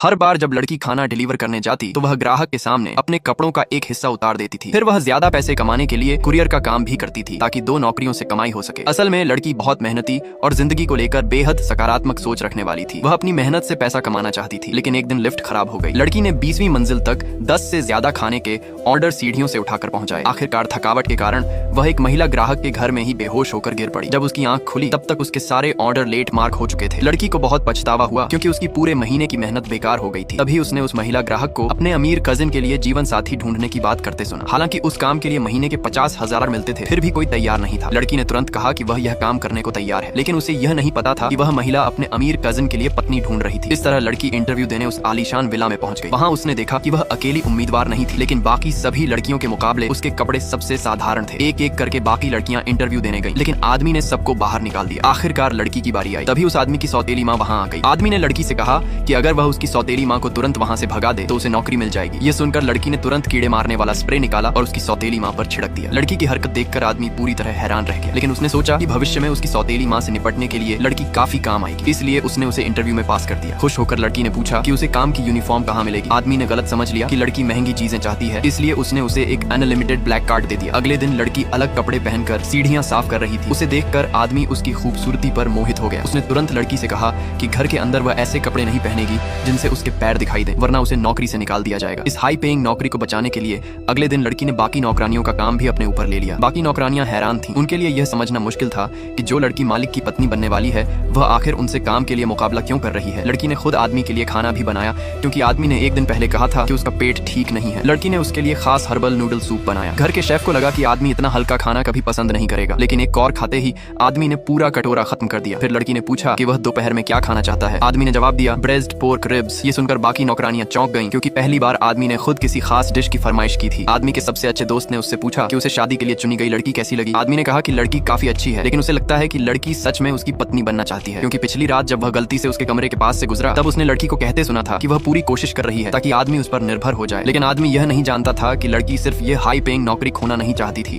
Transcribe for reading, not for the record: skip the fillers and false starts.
हर बार जब लड़की खाना डिलीवर करने जाती तो वह ग्राहक के सामने अपने कपड़ों का एक हिस्सा उतार देती थी। फिर वह ज्यादा पैसे कमाने के लिए कुरियर का काम भी करती थी ताकि दो नौकरियों से कमाई हो सके। असल में लड़की बहुत मेहनती और जिंदगी को लेकर बेहद सकारात्मक सोच रखने वाली थी। वह अपनी मेहनत से पैसा कमाना चाहती थी, लेकिन एक दिन लिफ्ट खराब हो गई। लड़की ने 20वीं मंजिल तक 10 से ज्यादा खाने के ऑर्डर सीढ़ियों से उठाकर पहुंचाए। आखिरकार थकावट के कारण वह एक महिला ग्राहक के घर में ही बेहोश होकर गिर पड़ी। जब उसकी आंख खुली तब तक उसके सारे ऑर्डर लेट मार्क हो चुके थे। लड़की को बहुत पछतावा हुआ क्योंकि उसकी पूरे महीने की मेहनत बेकार हो गई थी। तभी उसने उस महिला ग्राहक को अपने अमीर कजिन के लिए जीवन साथी ढूंढने की बात करते सुना। हालांकि उस काम के लिए महीने के 50,000 मिलते थे, फिर भी कोई तैयार नहीं था। लड़की ने तुरंत कहा कि वह यह काम करने को तैयार है, लेकिन उसे यह नहीं पता था कि वह महिला अपने अमीर कजिन के लिए पत्नी ढूंढ रही थी। इस तरह लड़की इंटरव्यू देने उस आलीशान विला में पहुंच गई। वहां उसने देखा कि वह अकेली उम्मीदवार नहीं थी, लेकिन बाकी सभी लड़कियों के मुकाबले उसके कपड़े सबसे साधारण थे। एक एक करके बाकी लड़कियां इंटरव्यू देने गई, लेकिन आदमी ने सबको बाहर निकाल दिया। आखिरकार लड़की की बारी आई। तभी उस आदमी की सौतेली माँ वहाँ आ गई। आदमी ने लड़की से कहा कि अगर वह उसकी सौतेली माँ को तुरंत वहाँ से भगा दे तो उसे नौकरी मिल जाएगी। ये सुनकर लड़की ने तुरंत कीड़े मारने वाला स्प्रे निकाला और उसकी सौतेली माँ पर छिड़क दिया। लड़की की हरकत देखकर आदमी पूरी तरह हैरान रह गया, लेकिन उसने सोचा कि भविष्य में उसकी सौतेली माँ से निपटने के लिए लड़की काफी काम आएगी, इसलिए उसने उसे इंटरव्यू में पास कर दिया। खुश होकर लड़की ने पूछा कि उसे काम की यूनिफॉर्म कहाँ मिलेगी। आदमी ने गलत समझ लिया कि लड़की महंगी चीजें चाहती है, इसलिए उसने उसे एक अनलिमिटेड ब्लैक कार्ड दे दिया। अगले दिन लड़की अलग कपड़े पहनकर सीढ़ियां साफ कर रही थी। उसे देखकर आदमी उसकी खूबसूरती पर मोहित हो गया। उसने तुरंत लड़की से कहा कि घर के अंदर वह ऐसे कपड़े नहीं पहनेगी जिनसे उसके पैर दिखाई दे, वरना उसे नौकरी से निकाल दिया जाएगा। इस हाई पेइंग नौकरी को बचाने के लिए अगले दिन लड़की ने बाकी नौकरानियों का काम भी अपने ऊपर ले लिया। बाकी नौकरानियां हैरान थीं। उनके लिए यह समझना मुश्किल था कि जो लड़की मालिक की पत्नी बनने वाली है वह आखिर उनसे काम के लिए मुकाबला क्यों कर रही है। लड़की ने खुद आदमी के लिए खाना भी बनाया क्योंकि आदमी ने एक दिन पहले कहा था कि उसका पेट ठीक नहीं है। लड़की ने उसके लिए खास हर्बल नूडल सूप बनाया। घर के शेफ को लगा कि आदमी इतना हल्का खाना कभी पसंद नहीं करेगा, लेकिन एक कौर खाते ही आदमी ने पूरा कटोरा खत्म कर दिया। फिर लड़की ने पूछा कि वह दोपहर में क्या खाना चाहता है। आदमी ने जवाब दिया, ब्रेस्ट पोर्क रिब्स। ये सुनकर बाकी नौकरानियां चौंक गईं क्योंकि पहली बार आदमी ने खुद किसी खास डिश की फरमाइश की थी। आदमी के सबसे अच्छे दोस्त ने उससे पूछा कि उसे शादी के लिए चुनी गई लड़की कैसी लगी। आदमी ने कहा कि लड़की काफी अच्छी है, लेकिन उसे लगता है कि लड़की सच में उसकी पत्नी बनना चाहती है, क्योंकि पिछली रात जब वह गलती से उसके कमरे के पास से गुजरा तब उसने लड़की को कहते सुना था कि वह पूरी कोशिश कर रही है ताकि आदमी उस पर निर्भर हो जाए। लेकिन आदमी यह नहीं जानता था कि लड़की सिर्फ ये हाई पेइंग नौकरी खोना नहीं चाहती थी।